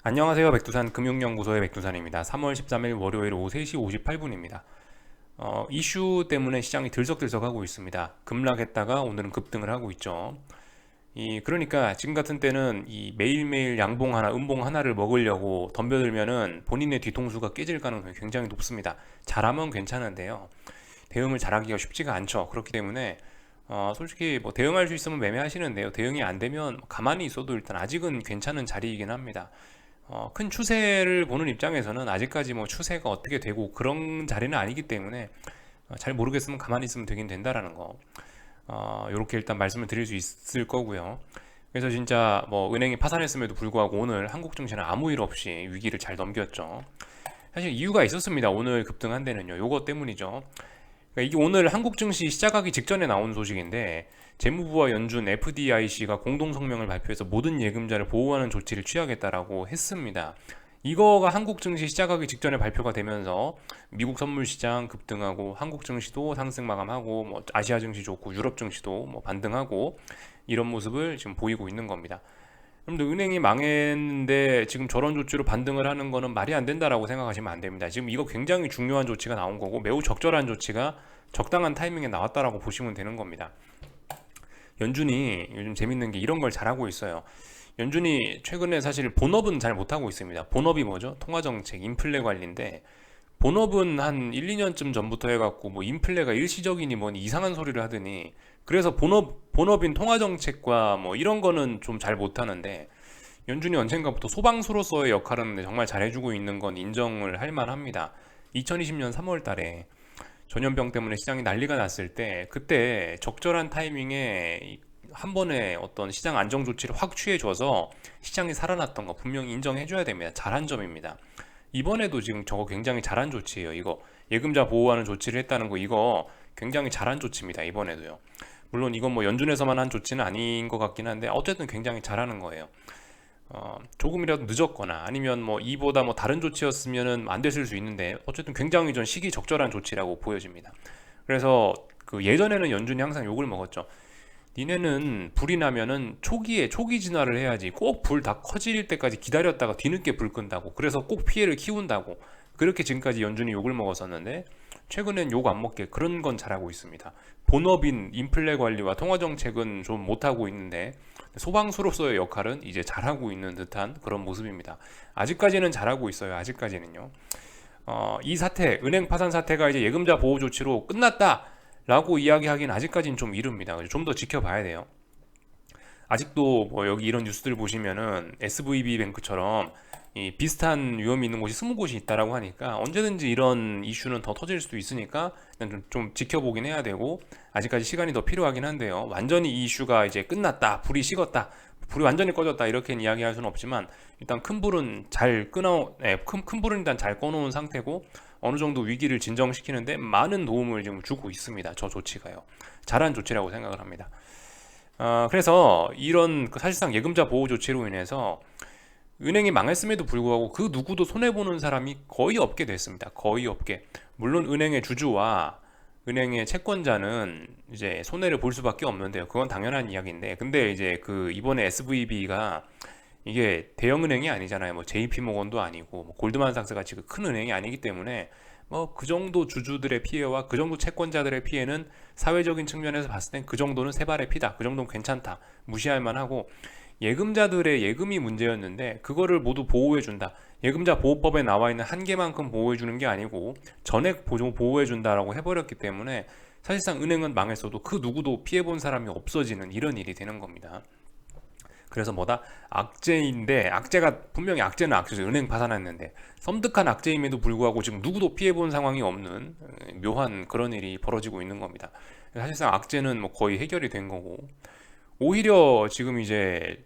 안녕하세요. 백두산 금융연구소의 백두산입니다. 3월 13일 월요일 오후 3시 58분입니다. 이슈 때문에 시장이 들썩들썩하고 있습니다. 급락했다가 오늘은 급등을 하고 있죠. 그러니까 지금 같은 때는 이 매일매일 양봉 하나, 음봉 하나를 먹으려고 덤벼들면은 본인의 뒤통수가 깨질 가능성이 굉장히 높습니다. 잘하면 괜찮은데요. 대응을 잘하기가 쉽지가 않죠. 그렇기 때문에 솔직히 뭐 대응할 수 있으면 매매하시는데요. 대응이 안 되면 가만히 있어도 일단 아직은 괜찮은 자리이긴 합니다. 큰 추세를 보는 입장에서는 아직까지 뭐 추세가 어떻게 되고 그런 자리는 아니기 때문에 잘 모르겠으면 가만히 있으면 되긴 된다라는 거. 요렇게 일단 말씀을 드릴 수 있을 거고요. 그래서 진짜 뭐 은행이 파산했음에도 불구하고 오늘 한국 증시는 아무 일 없이 위기를 잘 넘겼죠. 사실 이유가 있었습니다. 오늘 급등한 데는요. 요거 때문이죠. 그러니까 이게 오늘 한국 증시 시작하기 직전에 나온 소식인데 재무부와 연준 FDIC가 공동 성명을 발표해서 모든 예금자를 보호하는 조치를 취하겠다라고 했습니다. 이거가 한국 증시 시작하기 직전에 발표가 되면서 미국 선물 시장 급등하고 한국 증시도 상승 마감하고 뭐 아시아 증시 좋고 유럽 증시도 뭐 반등하고 이런 모습을 지금 보이고 있는 겁니다. 그런데 은행이 망했는데 지금 저런 조치로 반등을 하는 거는 말이 안 된다라고 생각하시면 안 됩니다. 지금 이거 굉장히 중요한 조치가 나온 거고 매우 적절한 조치가 적당한 타이밍에 나왔다라고 보시면 되는 겁니다. 연준이 요즘 재밌는 게 이런 걸 잘하고 있어요. 연준이 최근에 사실 본업은 잘 못하고 있습니다. 본업이 뭐죠? 통화정책, 인플레 관리인데 본업은 한 1, 2년쯤 전부터 해갖고 뭐 인플레가 일시적이니 뭐니 이상한 소리를 하더니 그래서 본업인 통화정책과 뭐 이런 거는 좀 잘 못하는데 연준이 언젠가부터 소방수로서의 역할은 정말 잘해주고 있는 건 인정을 할 만합니다. 2020년 3월 달에 전염병 때문에 시장이 난리가 났을 때 그때 적절한 타이밍에 한 번에 어떤 시장 안정 조치를 확 취해줘서 시장이 살아났던 거 분명히 인정해줘야 됩니다. 잘한 점입니다. 이번에도 지금 저거 굉장히 잘한 조치예요. 이거 예금자 보호하는 조치를 했다는 거 이거 굉장히 잘한 조치입니다. 이번에도요. 물론 이건 뭐 연준에서만 한 조치는 아닌 것 같긴 한데 어쨌든 굉장히 잘하는 거예요. 조금이라도 늦었거나 아니면 뭐 이보다 뭐 다른 조치였으면은 안 됐을 수 있는데 어쨌든 굉장히 전 시기 적절한 조치라고 보여집니다. 그래서 그 예전에는 연준이 항상 욕을 먹었죠. 니네는 불이 나면은 초기에 초기 진화를 해야지 꼭 불 다 커질 때까지 기다렸다가 뒤늦게 불 끈다고 그래서 꼭 피해를 키운다고 그렇게 지금까지 연준이 욕을 먹었었는데 최근엔 욕 안 먹게 그런 건 잘하고 있습니다. 본업인 인플레 관리와 통화 정책은 좀 못하고 있는데 소방수로서의 역할은 이제 잘하고 있는 듯한 그런 모습입니다. 아직까지는 잘하고 있어요. 아직까지는요. 이 사태, 은행 파산 사태가 이제 예금자 보호 조치로 끝났다라고 이야기하기는 아직까지는 좀 이릅니다. 좀 더 지켜봐야 돼요. 아직도 뭐 여기 이런 뉴스들 보시면은 SVB 뱅크처럼 이 비슷한 위험이 있는 곳이 20곳이 있다라고 하니까 언제든지 이런 이슈는 더 터질 수도 있으니까 좀 지켜보긴 해야 되고 아직까지 시간이 더 필요하긴 한데요. 완전히 이 이슈가 이제 끝났다, 불이 식었다, 불이 완전히 꺼졌다 이렇게 이야기할 수는 없지만 일단 큰 불은 잘 끊어, 큰 불은 일단 잘 꺼놓은 상태고 어느 정도 위기를 진정시키는데 많은 도움을 지금 주고 있습니다. 저 조치가요. 잘한 조치라고 생각을 합니다. 그래서 이런 사실상 예금자 보호 조치로 인해서 은행이 망했음에도 불구하고 그 누구도 손해보는 사람이 거의 없게 됐습니다. 거의 없게. 물론 은행의 주주와 은행의 채권자는 이제 손해를 볼 수밖에 없는데요. 그건 당연한 이야기인데. 근데 이제 그 이번에 SVB가 이게 대형은행이 아니잖아요. 뭐 JP모건도 아니고 뭐 골드만삭스 같이 그 큰 은행이 아니기 때문에 뭐 그 정도 주주들의 피해와 그 정도 채권자들의 피해는 사회적인 측면에서 봤을 땐 그 정도는 세 발의 피다. 그 정도는 괜찮다. 무시할 만하고 예금자들의 예금이 문제였는데 그거를 모두 보호해준다. 예금자 보호법에 나와 있는 한계만큼 보호해주는 게 아니고 전액 보호해준다라고 해버렸기 때문에 사실상 은행은 망했어도 그 누구도 피해본 사람이 없어지는 이런 일이 되는 겁니다. 그래서 뭐다? 악재인데 악재가 분명히 악재는 악재죠. 은행 파산했는데 섬뜩한 악재임에도 불구하고 지금 누구도 피해본 상황이 없는 묘한 그런 일이 벌어지고 있는 겁니다. 사실상 악재는 뭐 거의 해결이 된 거고 오히려 지금 이제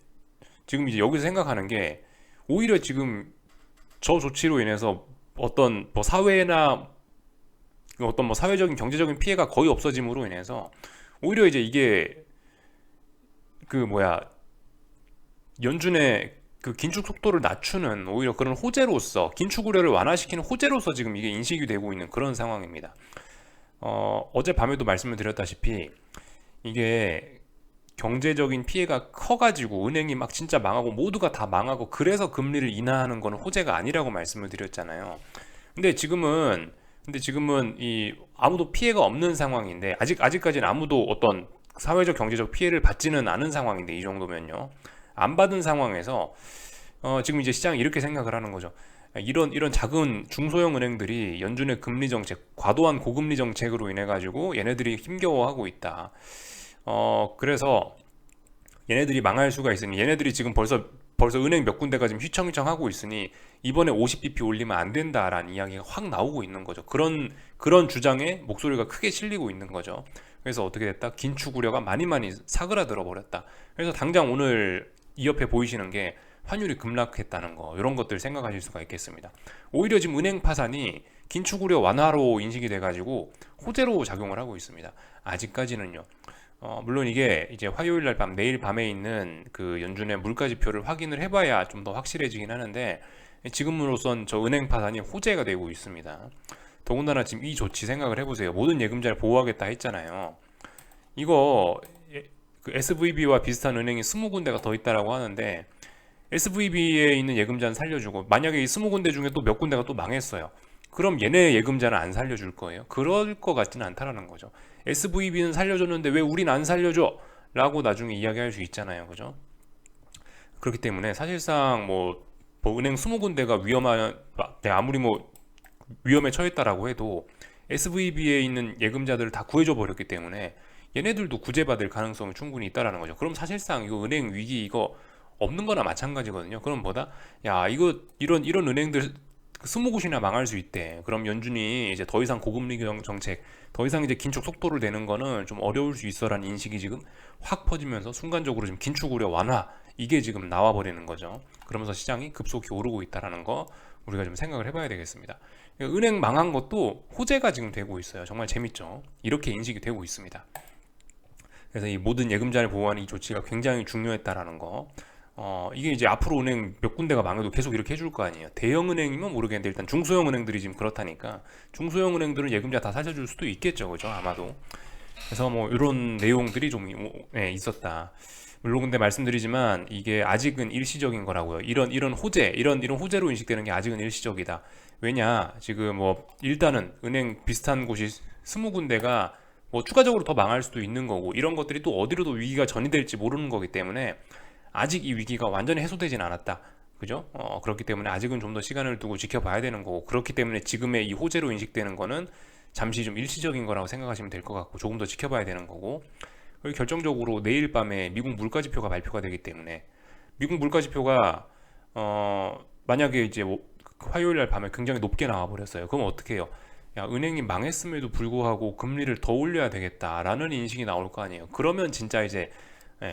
여기서 생각하는 게 오히려 지금 저 조치로 인해서 어떤 뭐 사회나 어떤 뭐 사회적인 경제적인 피해가 거의 없어짐으로 인해서 오히려 이제 이게 그 뭐야 연준의 그 긴축 속도를 낮추는 오히려 그런 호재로서 긴축 우려를 완화시키는 호재로서 지금 이게 인식이 되고 있는 그런 상황입니다. 어젯밤에도 말씀을 드렸다시피 이게 경제적인 피해가 커가지고 은행이 막 진짜 망하고 모두가 다 망하고 그래서 금리를 인하하는 거는 호재가 아니라고 말씀을 드렸잖아요. 근데 지금은 이 아무도 피해가 없는 상황인데 아직까지는 아무도 어떤 사회적 경제적 피해를 받지는 않은 상황인데 이 정도면요. 안 받은 상황에서 지금 이제 시장이 이렇게 생각을 하는 거죠. 이런 작은 중소형 은행들이 연준의 금리 정책, 과도한 고금리 정책으로 인해 가지고 얘네들이 힘겨워하고 있다. 그래서 얘네들이 망할 수가 있으니 얘네들이 지금 벌써 은행 몇 군데가 지금 휘청휘청 하고 있으니 이번에 50bp 올리면 안 된다라는 이야기가 확 나오고 있는 거죠. 그런 주장에 목소리가 크게 실리고 있는 거죠. 그래서 어떻게 됐다? 긴축 우려가 많이 사그라들어 버렸다. 그래서 당장 오늘 이 옆에 보이시는 게 환율이 급락했다는 거, 이런 것들 생각하실 수가 있겠습니다. 오히려 지금 은행 파산이 긴축 우려 완화로 인식이 돼가지고 호재로 작용을 하고 있습니다. 아직까지는요. 물론 이게 이제 화요일 날 밤, 내일 밤에 있는 그 연준의 물가 지표를 확인을 해봐야 좀 더 확실해지긴 하는데 지금으로선 저 은행 파산이 호재가 되고 있습니다. 더군다나 지금 이 조치 생각을 해보세요. 모든 예금자를 보호하겠다 했잖아요. 이거 그 SVB와 비슷한 은행이 20군데가 더 있다라고 하는데 SVB에 있는 예금자는 살려주고 만약에 이 20군데 중에 또 몇 군데가 또 망했어요. 그럼 얘네 예금자는 안 살려줄 거예요. 그럴 것 같지는 않다라는 거죠. SVB는 살려줬는데 왜 우린 안 살려줘? 라고 나중에 이야기할 수 있잖아요. 그죠? 그렇기 때문에 사실상 뭐 은행 20군데가 아무리 뭐 위험에 처했다라고 해도 SVB에 있는 예금자들을 다 구해줘 버렸기 때문에 얘네들도 구제받을 가능성이 충분히 있다라는 거죠. 그럼 사실상 이거 은행 위기 이거 없는 거나 마찬가지거든요. 그럼 뭐다? 야, 이런 은행들 20곳이나 망할 수 있대. 그럼 연준이 이제 더 이상 고금리 정책, 더 이상 이제 긴축 속도를 내는 거는 좀 어려울 수 있어라는 인식이 지금 확 퍼지면서 순간적으로 지금 긴축 우려 완화 이게 지금 나와 버리는 거죠. 그러면서 시장이 급속히 오르고 있다라는 거 우리가 좀 생각을 해봐야 되겠습니다. 은행 망한 것도 호재가 지금 되고 있어요. 정말 재밌죠. 이렇게 인식이 되고 있습니다. 그래서 이 모든 예금자를 보호하는 이 조치가 굉장히 중요했다라는 거. 이게 이제 앞으로 은행 몇 군데가 망해도 계속 이렇게 해줄 거 아니에요. 대형 은행이면 모르겠는데 일단 중소형 은행들이 지금 그렇다니까 중소형 은행들은 예금자 다 살려줄 수도 있겠죠, 그죠? 아마도. 그래서 뭐 이런 내용들이 좀 있었다. 물론 근데 말씀드리지만 이게 아직은 일시적인 거라고요. 이런 호재, 이런 호재로 인식되는 게 아직은 일시적이다. 왜냐, 지금 뭐 일단은 은행 비슷한 곳이 20군데가 뭐 추가적으로 더 망할 수도 있는 거고 이런 것들이 또 어디로도 위기가 전이될지 모르는 거기 때문에 아직 이 위기가 완전히 해소되진 않았다. 그죠? 그렇기 때문에 아직은 좀 더 시간을 두고 지켜봐야 되는 거고 그렇기 때문에 지금의 이 호재로 인식되는 거는 잠시 좀 일시적인 거라고 생각하시면 될 것 같고 조금 더 지켜봐야 되는 거고 그리고 결정적으로 내일 밤에 미국 물가지표가 발표가 되기 때문에 미국 물가지표가 만약에 이제 화요일 날 밤에 굉장히 높게 나와 버렸어요. 그럼 어떻게 해요? 야, 은행이 망했음에도 불구하고 금리를 더 올려야 되겠다라는 인식이 나올 거 아니에요. 그러면 진짜 이제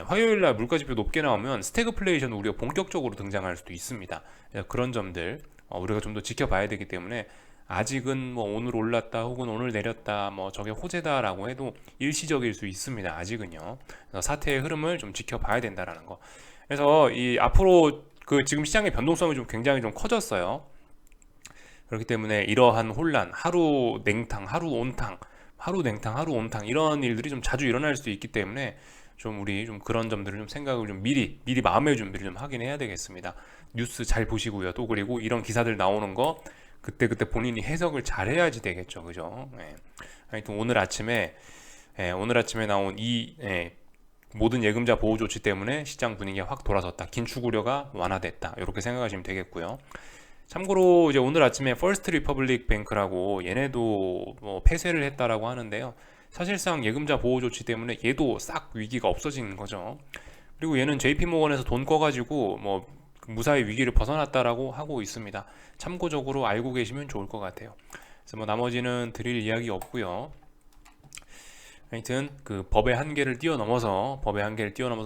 화요일 날 물가지표 높게 나오면 스태그플레이션 우리가 본격적으로 등장할 수도 있습니다. 그런 점들 우리가 좀 더 지켜봐야 되기 때문에 아직은 뭐 오늘 올랐다 혹은 오늘 내렸다 뭐 저게 호재다라고 해도 일시적일 수 있습니다. 아직은요. 그래서 사태의 흐름을 좀 지켜봐야 된다라는 거. 그래서 이 앞으로 그 지금 시장의 변동성이 좀 굉장히 좀 커졌어요. 그렇기 때문에 이러한 혼란, 하루 냉탕, 하루 온탕, 하루 냉탕, 하루 온탕 이런 일들이 좀 자주 일어날 수도 있기 때문에 좀 우리 좀 그런 점들을 좀 생각을 좀 미리 마음의 준비를 좀 하긴 해야 되겠습니다. 뉴스 잘 보시고요. 또 그리고 이런 기사들 나오는 거 그때 본인이 해석을 잘 해야지 되겠죠. 그죠? 하여튼 오늘 아침에 나온 이 모든 예금자 보호 조치 때문에 시장 분위기가 확 돌아섰다. 긴축 우려가 완화됐다. 이렇게 생각하시면 되겠고요. 참고로 이제 오늘 아침에 퍼스트 리퍼블릭 뱅크라고 얘네도 뭐 폐쇄를 했다라고 하는데요. 사실상 예금자 보호 조치 때문에 얘도 싹 위기가 없어지는 거죠. 그리고 얘는 JP모건에서 돈 꺼가지고 뭐 무사히 위기를 벗어났다라고 하고 있습니다. 참고적으로 알고 계시면 좋을 것 같아요. 그래서 뭐 나머지는 드릴 이야기 없고요. 하여튼 그 법의 한계를 뛰어넘어서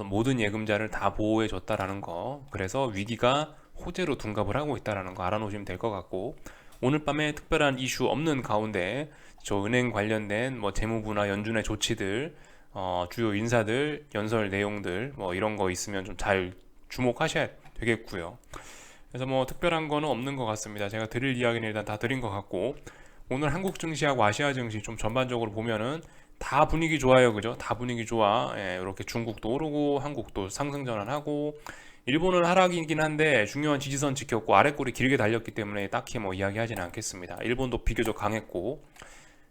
모든 예금자를 다 보호해 줬다라는 거. 그래서 위기가 호재로 둔갑을 하고 있다라는 거 알아놓으시면 될 것 같고 오늘 밤에 특별한 이슈 없는 가운데 저 은행 관련된 뭐 재무부나 연준의 조치들 주요 인사들 연설 내용들 뭐 이런 거 있으면 좀 잘 주목하셔야 되겠고요. 그래서 뭐 특별한 거는 없는 것 같습니다. 제가 드릴 이야기는 일단 다 드린 것 같고 오늘 한국 증시하고 아시아 증시 좀 전반적으로 보면은 다 분위기 좋아요, 그죠? 다 분위기 좋아. 예, 이렇게 중국도 오르고 한국도 상승 전환하고 일본은 하락이긴 한데 중요한 지지선 지켰고 아랫골이 길게 달렸기 때문에 딱히 뭐 이야기하지는 않겠습니다. 일본도 비교적 강했고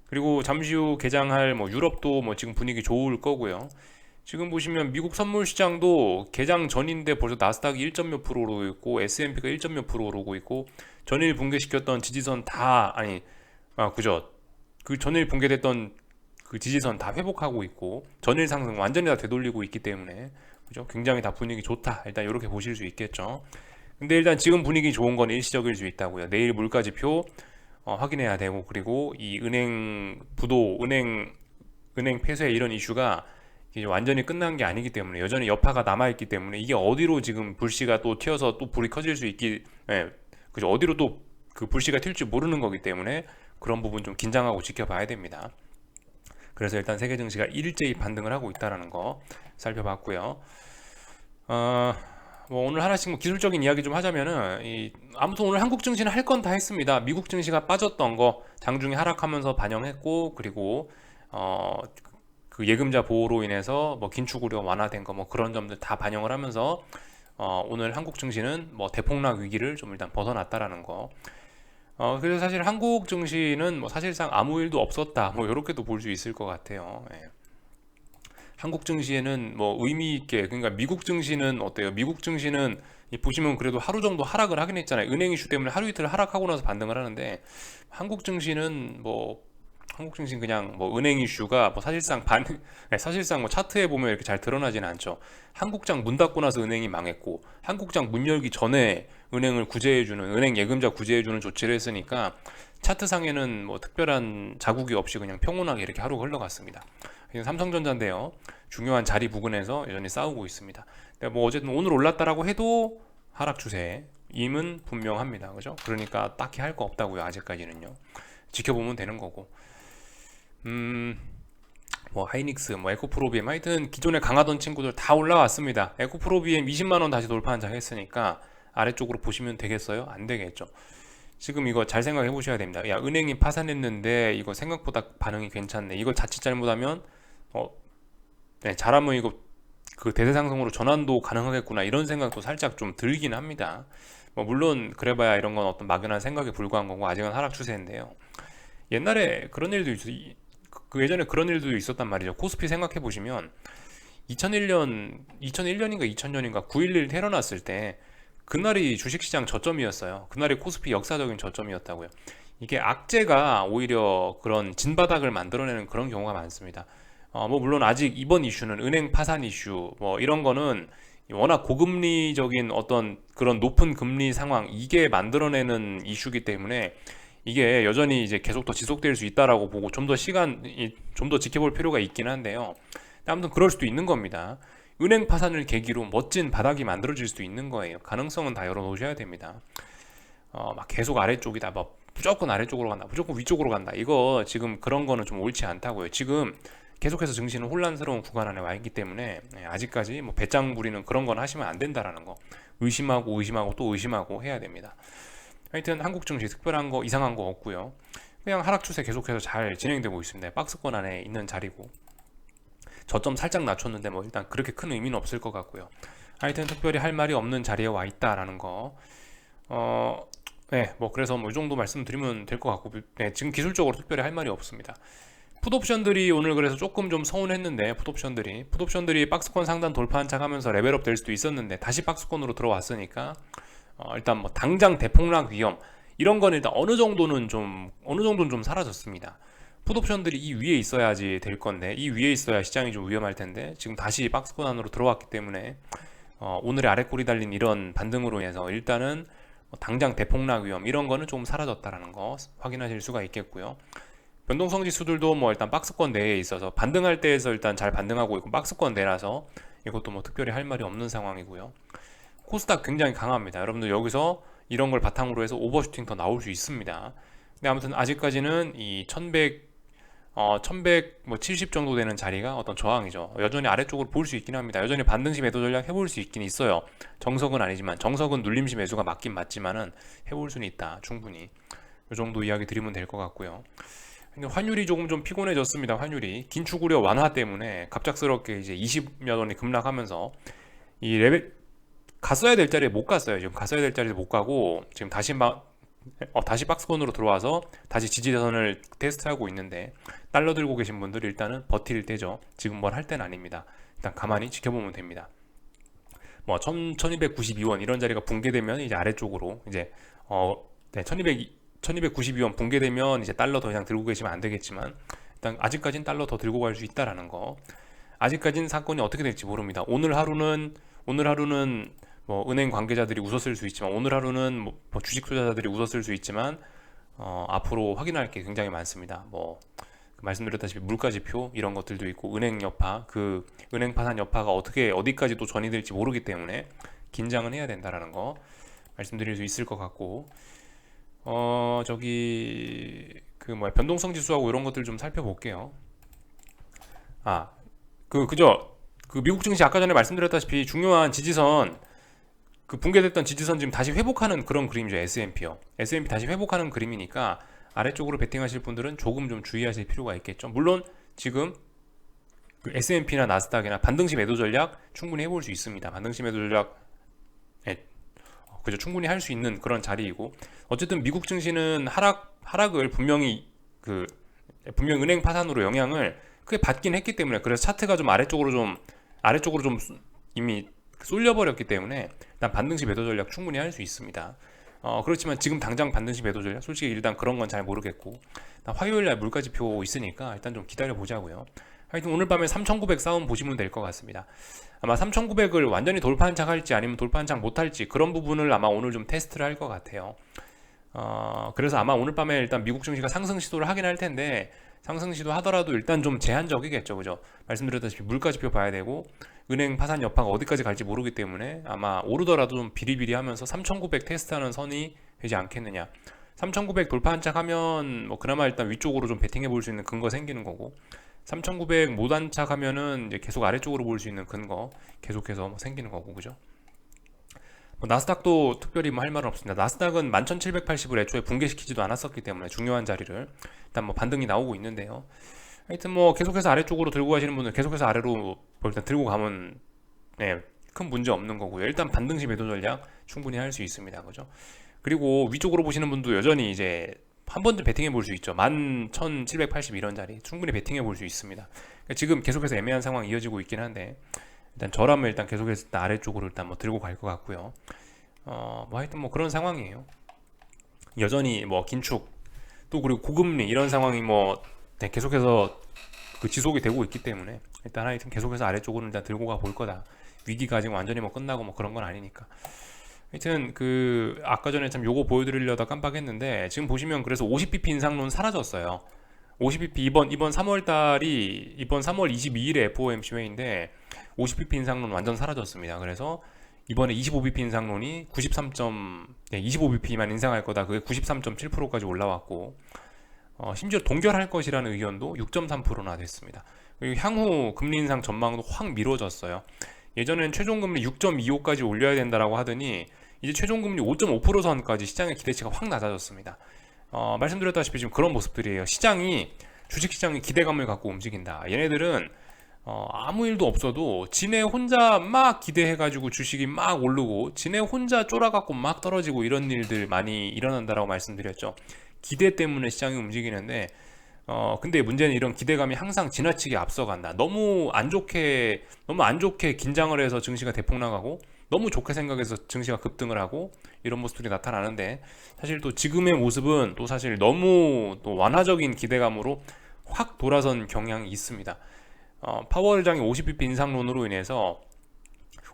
그리고 잠시 후 개장할 뭐 유럽도 뭐 지금 분위기 좋을 거고요. 지금 보시면 미국 선물 시장도 개장 전인데 벌써 나스닥이 1점 몇 프로 오르고 있고 S&P가 1점 몇 프로 오르고 있고 전일 붕괴시켰던 지지선 다 아니 그죠? 그 전일 붕괴됐던 그 지지선 다 회복하고 있고 전일 상승 완전히 다 되돌리고 있기 때문에 그죠? 굉장히 다 분위기 좋다. 일단 이렇게 보실 수 있겠죠. 근데 일단 지금 분위기 좋은 건 일시적일 수 있다고요. 내일 물가지표 확인해야 되고 그리고 이 은행 부도 은행 폐쇄 이런 이슈가 이게 완전히 끝난 게 아니기 때문에 여전히 여파가 남아 있기 때문에 이게 어디로 지금 불씨가 또 튀어서 또 불이 커질 수 있기 그죠? 어디로 또 그 불씨가 튈지 모르는 거기 때문에 그런 부분 좀 긴장하고 지켜봐야 됩니다. 그래서 일단 세계 증시가 일제히 반등을 하고 있다는 거 살펴봤고요. 뭐 오늘 하나씩 뭐 기술적인 이야기 좀 하자면은 아무튼 오늘 한국 증시는 할 건 다 했습니다. 미국 증시가 빠졌던 거 장중에 하락하면서 반영했고 그리고 그 예금자 보호로 인해서 뭐 긴축 우려 완화된 거 뭐 그런 점들 다 반영을 하면서 오늘 한국 증시는 뭐 대폭락 위기를 좀 일단 벗어났다라는 거. 그래서 사실 한국 증시는 뭐 사실상 아무 일도 없었다. 뭐 이렇게도 볼 수 있을 것 같아요. 예. 한국 증시에는 뭐 의미 있게 그러니까 미국 증시는 어때요? 미국 증시는 보시면 그래도 하루 정도 하락을 하긴 했잖아요. 은행 이슈 때문에 하루 이틀 하락하고 나서 반등을 하는데 한국 증시는 뭐 한국 증시는 그냥 뭐 은행 이슈가 뭐 사실상 사실상 뭐 차트에 보면 이렇게 잘 드러나지는 않죠. 한국장 문 닫고 나서 은행이 망했고 한국장 문 열기 전에 은행을 구제해주는 은행 예금자 구제해주는 조치를 했으니까 차트상에는 뭐 특별한 자국이 없이 그냥 평온하게 이렇게 하루가 흘러갔습니다. 삼성전자인데요. 중요한 자리 부근에서 여전히 싸우고 있습니다. 뭐 어쨌든 오늘 올랐다라고 해도 하락 추세임은 분명합니다. 그죠? 그러니까 딱히 할 거 없다고요. 아직까지는요. 지켜보면 되는 거고. 뭐 하이닉스, 뭐 에코프로비엠 하여튼 기존에 강하던 친구들 다 올라왔습니다. 에코프로비엠 20만 원 다시 돌파 한장했으니까 아래쪽으로 보시면 되겠어요? 안 되겠죠. 지금 이거 잘 생각해 보셔야 됩니다. 야, 은행이 파산했는데 이거 생각보다 반응이 괜찮네. 이걸 자칫 잘못하면 잘하면 이거 그 대세상승으로 전환도 가능하겠구나 이런 생각도 살짝 좀 들긴 합니다. 뭐 물론 그래봐야 이런 건 어떤 막연한 생각에 불과한 거고 아직은 하락 추세인데요. 옛날에 그런 일도 그 예전에 그런 일도 있었단 말이죠. 코스피 생각해 보시면 2001년인가 2000년인가 9.11 테러 났을 때 그날이 주식시장 저점이었어요. 그날이 코스피 역사적인 저점이었다고요. 이게 악재가 오히려 그런 진바닥을 만들어내는 그런 경우가 많습니다. 뭐 물론 아직 이번 이슈는 은행 파산 이슈 뭐 이런 거는 워낙 고금리적인 어떤 그런 높은 금리 상황 이게 만들어내는 이슈기 때문에 이게 여전히 이제 계속 더 지속될 수 있다라고 보고 좀 더 지켜볼 필요가 있긴 한데요. 아무튼 그럴 수도 있는 겁니다. 은행 파산을 계기로 멋진 바닥이 만들어질 수도 있는 거예요. 가능성은 다 열어놓으셔야 됩니다. 막 계속 아래쪽이다, 뭐 무조건 아래쪽으로 간다, 무조건 위쪽으로 간다. 이거 지금 그런 거는 좀 옳지 않다고요. 지금 계속해서 증시는 혼란스러운 구간 안에 와 있기 때문에 아직까지 뭐 배짱 부리는 그런 건 하시면 안 된다라는 거 의심하고 또 의심하고 해야 됩니다. 하여튼 한국 증시 특별한 거 이상한 거 없고요. 그냥 하락 추세 계속해서 잘 진행되고 있습니다. 박스권 안에 있는 자리고 저점 살짝 낮췄는데 뭐 일단 그렇게 큰 의미는 없을 것 같고요. 하여튼 특별히 할 말이 없는 자리에 와 있다라는 거. 네, 뭐 그래서 뭐 이 정도 말씀드리면 될 것 같고, 네, 지금 기술적으로 특별히 할 말이 없습니다. 풋옵션들이 오늘 그래서 조금 좀 서운했는데 풋옵션들이 박스권 상단 돌파 한착하면서 레벨업 될 수도 있었는데 다시 박스권으로 들어왔으니까 일단 뭐 당장 대폭락 위험 이런 건 일단 어느 정도는 좀 사라졌습니다. 풋옵션들이 이 위에 있어야지 될 건데 이 위에 있어야 시장이 좀 위험할 텐데 지금 다시 박스권 안으로 들어왔기 때문에 오늘의 아래꼬리 달린 이런 반등으로 인해서 일단은 당장 대폭락 위험 이런 거는 좀 사라졌다라는 거 확인하실 수가 있겠고요. 변동성 지수들도 뭐 일단 박스권 내에 있어서 반등할 때에서 일단 잘 반등하고 있고 박스권 내라서 이것도 뭐 특별히 할 말이 없는 상황이고요. 코스닥 굉장히 강합니다. 여러분들 여기서 이런 걸 바탕으로 해서 오버슈팅 더 나올 수 있습니다. 근데 아무튼 아직까지는 이 1170 정도 되는 자리가 어떤 저항이죠. 여전히 아래쪽으로 볼 수 있긴 합니다. 여전히 반등시 매도 전략 해볼 수 있긴 있어요. 정석은 아니지만 정석은 눌림시 매수가 맞긴 맞지만은 해볼 수는 있다. 충분히 이 정도 이야기 드리면 될 것 같고요. 근데 환율이 조금 좀 피곤해졌습니다. 환율이 긴축 우려 완화 때문에 갑작스럽게 이제 20여 원이 급락하면서 이 레벨 갔어야 될 자리에 못 갔어요. 지금 갔어야 될 자리에 못 가고 지금 다시 박스권으로 들어와서 다시 지지선을 테스트하고 있는데, 달러 들고 계신 분들 일단은 버틸 때죠. 지금 뭘 할 때는 아닙니다. 일단 가만히 지켜보면 됩니다. 뭐 1292원 이런 자리가 붕괴되면 이제 아래쪽으로 이제 네, 1292원 붕괴되면 이제 달러 더 이상 들고 계시면 안 되겠지만, 일단 아직까지는 달러 더 들고 갈 수 있다라는 거. 아직까지는 사건이 어떻게 될지 모릅니다. 오늘 하루는 뭐 은행 관계자들이 웃었을 수 있지만, 오늘 하루는 뭐 주식 투자자들이 웃었을 수 있지만, 앞으로 확인할 게 굉장히 많습니다. 뭐 말씀드렸다시피 물가지표 이런 것들도 있고, 은행 여파, 그 은행 파산 여파가 어떻게 어디까지 또 전이될지 모르기 때문에 긴장은 해야 된다라는 거 말씀드릴 수 있을 것 같고, 저기 그 뭐야, 변동성 지수하고 이런 것들 좀 살펴볼게요. 아, 그죠? 그 미국 증시 아까 전에 말씀드렸다시피 중요한 지지선, 그 붕괴됐던 지지선 지금 다시 회복하는 그런 그림이죠. S&P요. S&P 다시 회복하는 그림이니까 아래쪽으로 베팅하실 분들은 조금 좀 주의하실 필요가 있겠죠. 물론 지금 그 S&P나 나스닥이나 반등시 매도 전략 충분히 해볼 수 있습니다. 반등시 매도 전략, 예, 그죠, 충분히 할 수 있는 그런 자리이고, 어쨌든 미국 증시는 하락을 분명 은행 파산으로 영향을 크게 받긴 했기 때문에, 그래서 차트가 좀 아래쪽으로 좀 이미 쏠려버렸기 때문에 일단 반등시 매도 전략 충분히 할 수 있습니다. 그렇지만 지금 당장 반등시 매도 전략 솔직히 일단 그런 건 잘 모르겠고, 화요일날 물가지표 있으니까 일단 좀 기다려 보자고요. 하여튼 오늘 밤에 3,900 싸움 보시면 될 것 같습니다. 아마 3,900을 완전히 돌파한 척 할지 아니면 돌파한 척 못할지, 그런 부분을 아마 오늘 좀 테스트를 할 것 같아요. 그래서 아마 오늘 밤에 일단 미국 증시가 상승 시도를 하긴 할 텐데, 상승 시도 하더라도 일단 좀 제한적이겠죠. 그죠? 말씀드렸다시피 물가지표 봐야 되고, 은행 파산 여파가 어디까지 갈지 모르기 때문에 아마 오르더라도 좀 비리비리 하면서 3,900 테스트하는 선이 되지 않겠느냐. 3,900 돌파한 척 하면 뭐 그나마 일단 위쪽으로 좀 베팅해 볼 수 있는 근거 생기는 거고, 3,900 못 한 척 하면은 이제 계속 아래쪽으로 볼 수 있는 근거 계속해서 뭐 생기는 거고, 그죠? 뭐 나스닥도 특별히 뭐 할 말은 없습니다. 나스닥은 11,780을 애초에 붕괴시키지도 않았었기 때문에 중요한 자리를 일단 뭐 반등이 나오고 있는데요. 하여튼 뭐 계속해서 아래쪽으로 들고 가시는 분들 계속해서 아래로 뭐 일단 들고 가면, 네, 큰 문제 없는 거고요. 일단 반등시 매도 전략 충분히 할 수 있습니다. 그죠? 그리고 위쪽으로 보시는 분도 여전히 이제 한 번쯤 베팅해 볼 수 있죠. 11,780 이런 자리 충분히 베팅해 볼 수 있습니다. 그러니까 지금 계속해서 애매한 상황이 이어지고 있긴 한데, 일단 저라면 일단 계속해서 일단 아래쪽으로 일단 뭐 들고 갈 것 같고요. 뭐 하여튼 뭐 그런 상황이에요. 여전히 뭐 긴축, 또 그리고 고금리 이런 상황이 뭐, 네, 계속해서 그 지속이 되고 있기 때문에 일단 하여튼 계속해서 아래쪽으로 일단 들고 가 볼 거다. 위기가 아직 완전히 뭐 끝나고 뭐 그런 건 아니니까. 하여튼 그 아까 전에 참 요거 보여드리려다 깜빡했는데, 지금 보시면 그래서 50bp 인상론 사라졌어요. 50bp 이번 3월 22일에 FOMC 회의인데 50bp 인상론 완전 사라졌습니다. 그래서 이번에 25bp 인상론이 25bp만 인상할 거다. 그게 93.7%까지 올라왔고, 심지어 동결할 것이라는 의견도 6.3%나 됐습니다. 그리고 향후 금리 인상 전망도 확 미뤄졌어요. 예전엔 최종금리 6.25까지 올려야 된다라고 하더니 이제 최종금리 5.5% 선까지 시장의 기대치가 확 낮아졌습니다. 말씀드렸다시피 지금 그런 모습들이에요. 주식시장이 기대감을 갖고 움직인다. 얘네들은 아무 일도 없어도 지네 혼자 막 기대해가지고 주식이 막 오르고, 지네 혼자 쫄아갖고 막 떨어지고, 이런 일들 많이 일어난다라고 말씀드렸죠. 기대 때문에 시장이 움직이는데, 근데 문제는 이런 기대감이 항상 지나치게 앞서간다. 너무 안 좋게 긴장을 해서 증시가 대폭 나가고, 너무 좋게 생각해서 증시가 급등을 하고, 이런 모습들이 나타나는데, 사실 또 지금의 모습은 또 사실 너무 또 완화적인 기대감으로 확 돌아선 경향이 있습니다. 파월 의장이 50bp 인상론으로 인해서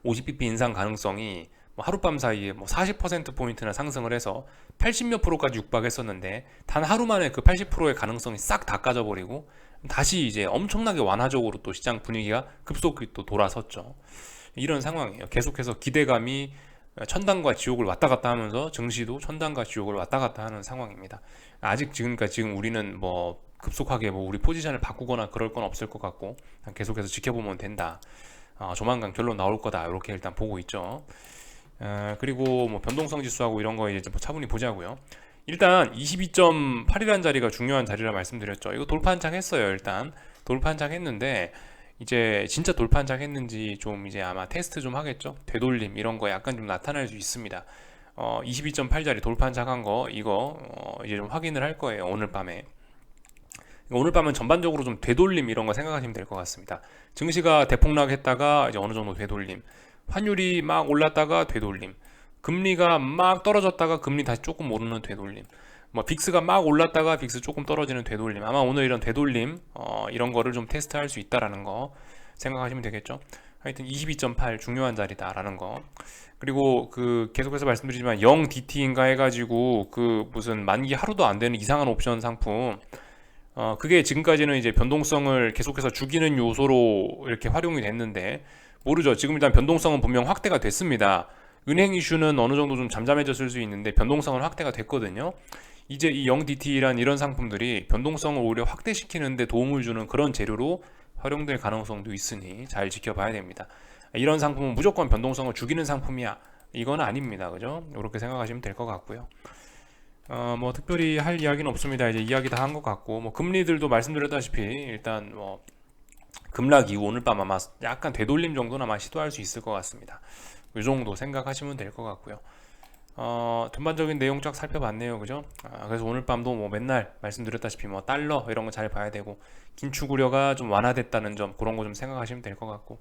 50bp 인상 가능성이 뭐 하룻밤 사이에 뭐 40%포인트나 상승을 해서 80몇 프로까지 육박했었는데, 단 하루 만에 그 80%의 가능성이 싹 다 까져버리고 다시 이제 엄청나게 완화적으로 또 시장 분위기가 급속히 또 돌아섰죠. 이런 상황이에요. 계속해서 기대감이 천당과 지옥을 왔다 갔다 하면서 증시도 천당과 지옥을 왔다 갔다 하는 상황입니다. 지금 우리는 뭐 급속하게 뭐 우리 포지션을 바꾸거나 그럴 건 없을 것 같고, 계속해서 지켜보면 된다. 조만간 결론 나올 거다. 이렇게 일단 보고 있죠. 그리고 뭐 변동성 지수하고 이런 거 이제 뭐 차분히 보자고요. 일단 22.8이라는 자리가 중요한 자리라 말씀드렸죠. 이거 돌파 한창 했어요. 일단 돌파 한창 했는데 이제 진짜 돌파 한창 했는지 좀 이제 아마 테스트 좀 하겠죠. 되돌림 이런 거 약간 좀 나타날 수 있습니다. 22.8짜리 돌파 한창 한 거 이거 이제 좀 확인을 할 거예요. 오늘 밤에. 오늘 밤은 전반적으로 좀 되돌림 이런 거 생각하시면 될 것 같습니다. 증시가 대폭락했다가 이제 어느 정도 되돌림, 환율이 막 올랐다가 되돌림, 금리가 막 떨어졌다가 금리 다시 조금 오르는 되돌림, 뭐 빅스가 막 올랐다가 빅스 조금 떨어지는 되돌림. 아마 오늘 이런 되돌림 이런 거를 좀 테스트할 수 있다라는 거 생각하시면 되겠죠. 하여튼 22.8 중요한 자리다라는 거. 그리고 그 계속해서 말씀드리지만 0DT인가 해가지고 그 무슨 만기 하루도 안 되는 이상한 옵션 상품, 그게 지금까지는 이제 변동성을 계속해서 죽이는 요소로 이렇게 활용이 됐는데, 모르죠. 지금 일단 변동성은 분명 확대가 됐습니다. 은행 이슈는 어느 정도 좀 잠잠해졌을 수 있는데 변동성은 확대가 됐거든요. 이제 이 0DT란 이런 상품들이 변동성을 오히려 확대시키는데 도움을 주는 그런 재료로 활용될 가능성도 있으니 잘 지켜봐야 됩니다. 이런 상품은 무조건 변동성을 죽이는 상품이야, 이건 아닙니다. 그죠? 이렇게 생각하시면 될 것 같고요. 뭐 특별히 할 이야기는 없습니다. 이제 이야기 다 한 것 같고, 뭐 금리들도 말씀드렸다시피 일단 뭐 급락 이후 오늘 밤 아마 약간 되돌림 정도는 아마 시도할 수 있을 것 같습니다. 이 정도 생각하시면 될 것 같고요. 전반적인 내용 쫙 살펴봤네요. 그죠? 그래서 오늘 밤도 뭐 맨날 말씀드렸다시피 뭐 달러 이런 거 잘 봐야 되고, 긴축 우려가 좀 완화됐다는 점, 그런 거 좀 생각하시면 될 것 같고,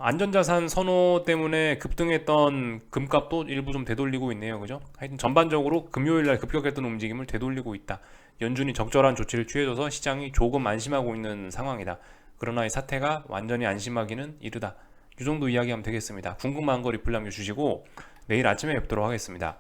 안전자산 선호 때문에 급등했던 금값도 일부 좀 되돌리고 있네요. 그죠? 하여튼 전반적으로 금요일날 급격했던 움직임을 되돌리고 있다. 연준이 적절한 조치를 취해줘서 시장이 조금 안심하고 있는 상황이다. 그러나 이 사태가 완전히 안심하기는 이르다. 이 정도 이야기하면 되겠습니다. 궁금한 거 리플 남겨주시고 내일 아침에 뵙도록 하겠습니다.